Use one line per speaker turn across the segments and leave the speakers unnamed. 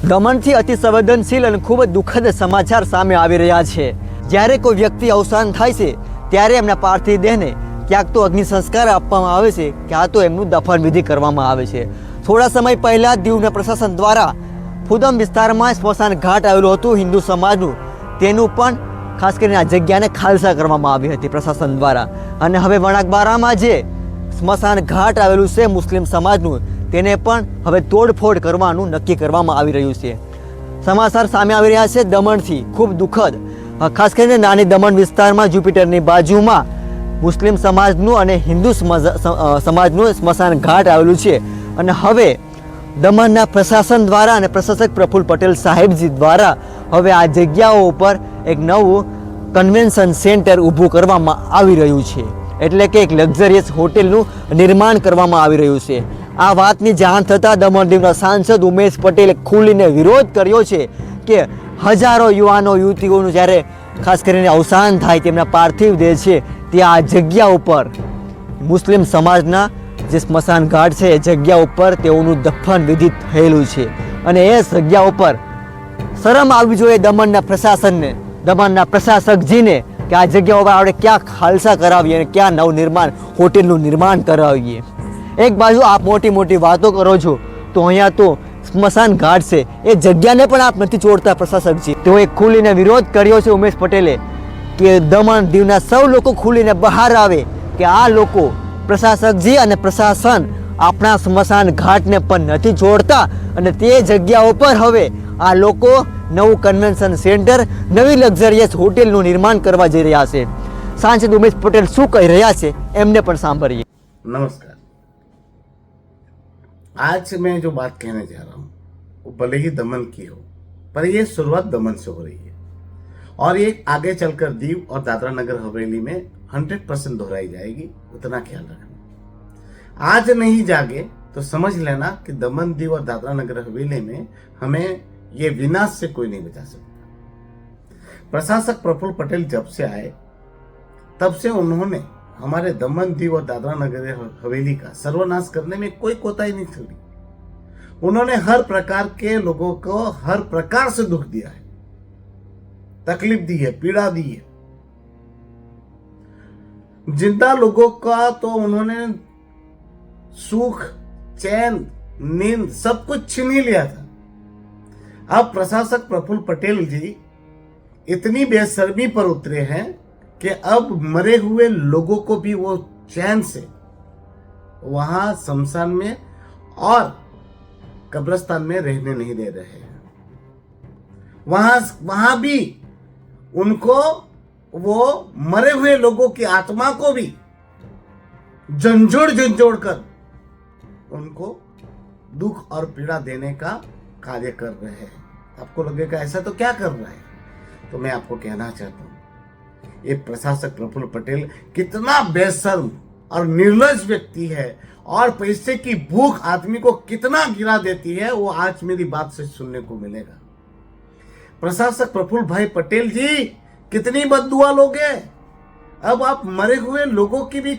દમણથી અતિ સંવેદનશીલ અને ખૂબ જ દુઃખદ સમાચાર સામે આવી રહ્યા છે। જ્યારે કોઈ વ્યક્તિ અવસાન થાય છે ત્યારે એમના પાર્થિવ દેહને ક્યાંક તો અગ્નિ સંસ્કાર આપવામાં આવે છે, ક્યાં તો એમનું દફન વિધિ કરવામાં આવે છે। થોડા સમય પહેલાં દીવના પ્રશાસન દ્વારા ફુદમ વિસ્તારમાં સ્મશાન ઘાટ આવેલું હતું હિન્દુ સમાજનું, તેનું પણ ખાસ કરીને આ જગ્યાને ખાલસા કરવામાં આવી હતી પ્રશાસન દ્વારા। અને હવે વણાકબારામાં જે સ્મશાન ઘાટ આવેલું છે મુસ્લિમ સમાજનું, તેને પણ હવે તોડફોડ કરવાનું નક્કી કરવામાં આવી રહ્યું છે। સમાચાર સામે આવી રહ્યા છે દમણથી, ખૂબ દુઃખદ। ખાસ કરીને નાની દમણ વિસ્તારમાં જ્યુપિટરની બાજુમાં મુસ્લિમ સમાજનું અને હિન્દુ સમાજનું સ્મશાન ઘાટ આવેલું છે। અને હવે દમણના પ્રશાસન દ્વારા અને પ્રશાસક પ્રફુલ્લ પટેલ સાહેબજી દ્વારા હવે આ જગ્યાઓ ઉપર એક નવું કન્વેન્શન સેન્ટર ઊભું કરવામાં આવી રહ્યું છે, એટલે કે એક લક્ઝરિયસ હોટેલનું નિર્માણ કરવામાં આવી રહ્યું છે। આ વાતની જાણ થતાં દમણ દીવના સાંસદ ઉમેશ પટેલે ખુલીને વિરોધ કર્યો છે કે હજારો યુવાનો યુવતીઓનું જ્યારે ખાસ કરીને અવસાન થાય તેમના પાર્થિવ દેહ છે ત્યાં આ જગ્યા ઉપર મુસ્લિમ સમાજના જે સ્મશાન ઘાટ છે એ જગ્યા ઉપર તેઓનું દફન વિધિ થયેલું છે। અને એ જગ્યા ઉપર શરમ આવવી જોઈએ દમણના પ્રશાસનને, દમણના પ્રશાસકજીને, કે આ જગ્યા ઉપર આપણે ક્યાં ખાલસા કરાવીએ અને ક્યાં નવનિર્માણ હોટેલનું નિર્માણ કરાવીએ। એક બાજુ આપ મોટી મોટી વાતો કરો છો તો અહીંયા તો સ્મશાન ઘાટ છે, એ જગ્યાને પણ આપ નથી છોડતા પ્રશાસકજી। તેઓએ ખુલીને વિરોધ કર્યો છે ઉમેશ પટેલે કે દમણ દીવના સૌ લોકો ખુલીને બહાર આવે કે આ લોકો પ્રશાસકજી અને પ્રશાસન આપણા સ્મશાન ઘાટને પણ નથી છોડતા અને તે જગ્યા ઉપર હવે આ લોકો નવું કન્વેન્શન સેન્ટર, નવી લક્ઝરિયસ હોટેલનું નિર્માણ કરવા જઈ રહ્યા છે। સાંસદ ઉમેશ પટેલ શું કહી રહ્યા છે એમને પણ સાંભળીએ।
नमस्कार। आज मैं जो बात कहने जा रहा हूँ वो भले ही दमन की हो, पर ये शुरुआत दमन से हो रही है और ये आगे चलकर दीव और दादरा नगर हवेली में 100% दोहराई जाएगी, उतना ख्याल रखना। आज नहीं जागे तो समझ लेना कि दमन, दीव और दादरा नगर हवेली में हमें ये विनाश से कोई नहीं बचा सकता। प्रशासक प्रफुल्ल पटेल जब से आए तब से उन्होंने हमारे दमन, दीव और दादरा नगर हवेली का सर्वनाश करने में कोई कोताही नहीं छोड़ी। उन्होंने हर प्रकार के लोगों को हर प्रकार से दुख दिया है, तकलीफ दी है, पीड़ा दी है। जिंदा लोगों का तो उन्होंने सुख, चैन, नींद सब कुछ छीन ही लिया था। अब प्रशासक प्रफुल्ल पटेल जी इतनी बेशर्मी पर उतरे हैं कि अब मरे हुए लोगों को भी वो चैन से वहां शमशान में और कब्रिस्तान में रहने नहीं दे रहे हैं। वहां भी उनको वो मरे हुए लोगों की आत्मा को भी झंझोड़ कर उनको दुख और पीड़ा देने का कार्य कर रहे हैं। आपको लगेगा ऐसा तो क्या कर रहा है, तो मैं आपको कहना चाहता हूं ये प्रशासक प्रफुल्ल पटेल कितना बेशर्म और निर्लज व्यक्ति है और पैसे की भूख आदमी को कितना गिरा देती है वो आज मेरी बात से सुनने को मिलेगा। प्रशासक प्रफुल्ल भाई पटेल जी कितनी बद्दुआ लोगे? अब आप मरे हुए लोगों की भी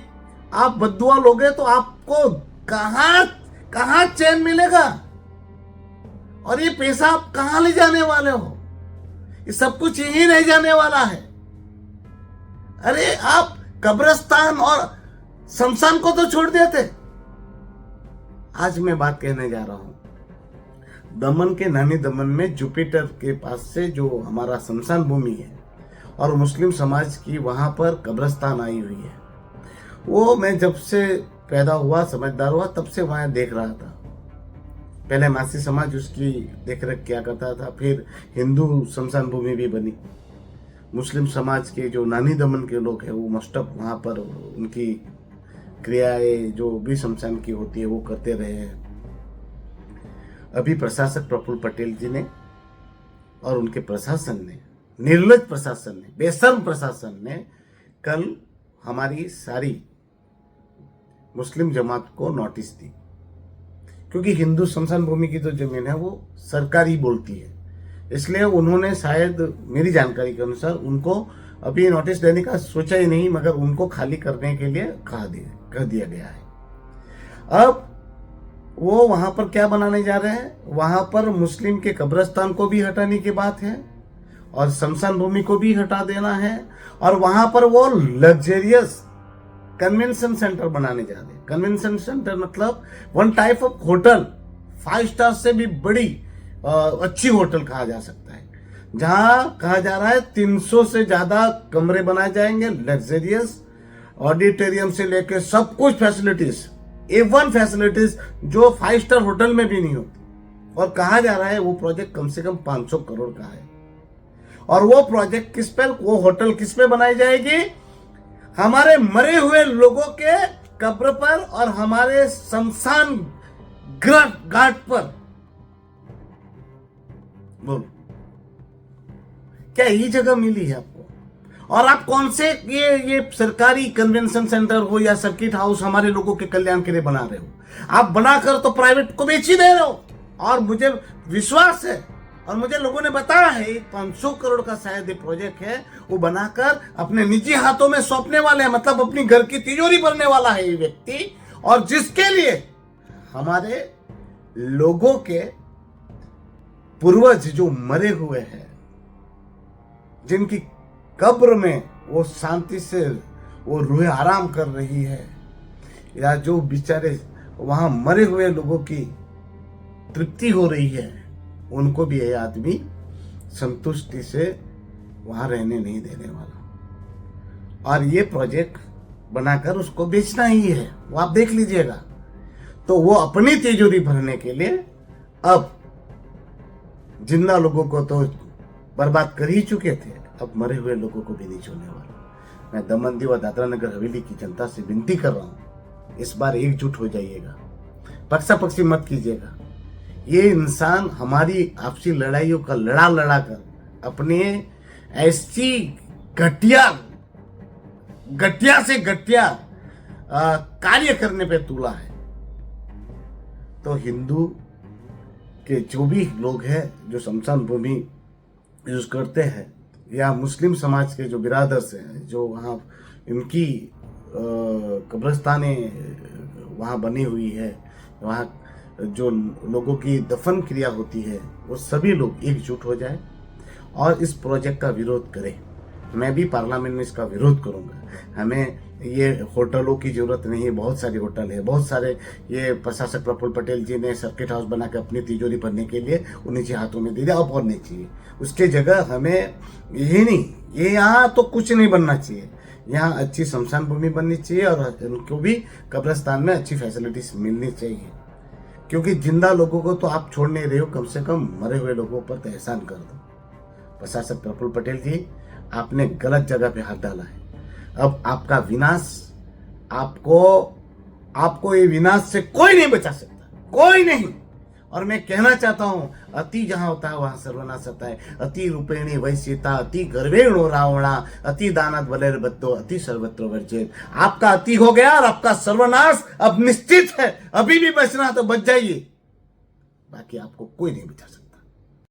आप बद्दुआ लोगे तो आपको कहां चैन मिलेगा? और ये पैसा आप कहां ले जाने वाले हो? ये सब कुछ यही रह जाने वाला है। अरे आप कब्रिस्तान और शमशान को तो छोड़ देते। आज मैं बात कहने जा रहा हूं दमन के नानी दमन में जुपिटर के पास से जो हमारा शमशान भूमि है और मुस्लिम समाज की वहां पर कब्रिस्तान आई हुई है, वो मैं जब से पैदा हुआ, समझदार हुआ, तब से वहां देख रहा था। पहले मासी समाज उसकी देखरेख किया करता था, फिर हिंदू शमशान भूमि भी बनी। मुस्लिम समाज के जो नानी दमन के लोग हैं वो मस्टअप वहाँ पर उनकी क्रियाएं जो भी शमशान की होती है वो करते रहे हैं। अभी प्रशासक प्रफुल्ल पटेल जी ने और उनके प्रशासन ने, निर्लज प्रशासन ने, बेशर्म प्रशासन ने कल हमारी सारी मुस्लिम जमात को नोटिस दी, क्योंकि हिंदू शमशान भूमि की तो जमीन है वो सरकारी बोलती है, इसलिए उन्होंने शायद मेरी जानकारी के अनुसार उनको अभी नोटिस देने का सोचा ही नहीं, मगर उनको खाली करने के लिए कह दिया गया है। अब वो वहां पर क्या बनाने जा रहे हैं, वहां पर मुस्लिम के कब्रिस्तान को भी हटाने की बात है और शमशान भूमि को भी हटा देना है, और वहां पर वो लग्जरियस कन्वेंशन सेंटर बनाने जा रहे हैं। कन्वेंशन सेंटर मतलब one type of hotel, 5 star से भी बड़ी अच्छी होटल कहा जा सकता है, जहां कहा जा रहा है 300 से ज्यादा कमरे बनाए जाएंगे, लग्जरियस ऑडिटोरियम से लेके सब कुछ फैसिलिटीज, A1 फैसिलिटीज जो 5 स्टार होटल में भी नहीं होती। और कहा जा रहा है वो प्रोजेक्ट कम से कम 500 करोड़ का है। और वो प्रोजेक्ट किस पर, वो होटल किस पे बनाई जाएगी, हमारे मरे हुए लोगों के कब्र पर और हमारे शमशान घाट पर। बोलो क्या यही जगह मिली है आपको? और आप कौन से ये सरकारी कन्वेंशन सेंटर हो या सर्किट हाउस हमारे लोगों के कल्याण के लिए बना रहे हो? आप बनाकर तो प्राइवेट को बेच ही दे रहे हो। और मुझे विश्वास है और मुझे लोगों ने बताया है 500 करोड़ का शायद ये प्रोजेक्ट है, वो बनाकर अपने निजी हाथों में सौंपने वाले हैं, मतलब अपनी घर की तिजोरी भरने वाला है ये व्यक्ति। और जिसके लिए हमारे लोगों के पूर्वज जो मरे हुए हैं, जिनकी कब्र में वो शांति से वो रूह आराम कर रही है, या जो बेचारे वहां मरे हुए लोगों की तृप्ति हो रही है, उनको भी ये आदमी संतुष्टि से वहां रहने नहीं देने वाला। और ये प्रोजेक्ट बनाकर उसको बेचना ही है, वो आप देख लीजिएगा। तो वो अपनी तिजोरी भरने के लिए अब जिंदा लोगों को तो बर्बाद कर ही चुके थे, अब मरे हुए लोगों को भी नहीं छोड़ने वाला। मैं दमन दीव और दादरा नगर हवेली की जनता से विनती कर रहा हूं, इस बार एकजुट हो जाइएगा, पक्षा पक्षी मत कीजिएगा। ये इंसान हमारी आपसी लड़ाइयों का लड़ा कर अपने ऐसी घटिया से घटिया कार्य करने पे तुला है। तो हिंदू के जो भी लोग हैं जो शमशान भूमि यूज करते हैं, या मुस्लिम समाज के जो बिरादर्स हैं जो वहाँ इनकी कब्रिस्तानें वहाँ बनी हुई है, वहाँ जो लोगों की दफन क्रिया होती है, वो सभी लोग एकजुट हो जाए और इस प्रोजेक्ट का विरोध करें। मैं भी पार्लियामेंट में इसका विरोध करूंगा। हमें ये होटलों की जरूरत नहीं है, बहुत सारे होटल है, बहुत सारे। ये प्रशासक प्रफुल्ल पटेल जी ने सर्किट हाउस बना के अपनी तिजोरी भरने के लिए उन्हीं के हाथों में दे दिया, अब और नहीं चाहिए। उसके जगह हमें यही नहीं, ये यहाँ तो कुछ नहीं बनना चाहिए, यहाँ अच्छी शमशान भूमि बननी चाहिए और उनको भी कब्रिस्तान में अच्छी फैसिलिटीज मिलनी चाहिए। क्योंकि जिंदा लोगों को तो आप छोड़ नहीं रहे हो, कम से कम मरे हुए लोगों पर तो एहसान कर दो। प्रशासक प्रफुल्ल पटेल जी, आपने गलत जगह पे हाथ डाला है। अब आपका विनाश, आपको ये विनाश से कोई नहीं बचा सकता, कोई नहीं। और मैं कहना चाहता हूं, अति जहां होता है वहां सर्वनाश होता है। अति रूपेणी वैश्यता, अति गर्वेणो रावणा, अति दानत बलेर बद्दो, अति सर्वत्र वर्जित। आपका अति हो गया और आपका सर्वनाश अब निश्चित है। अभी भी बचना तो बच जाइए, बाकी आपको कोई नहीं बचा सकता।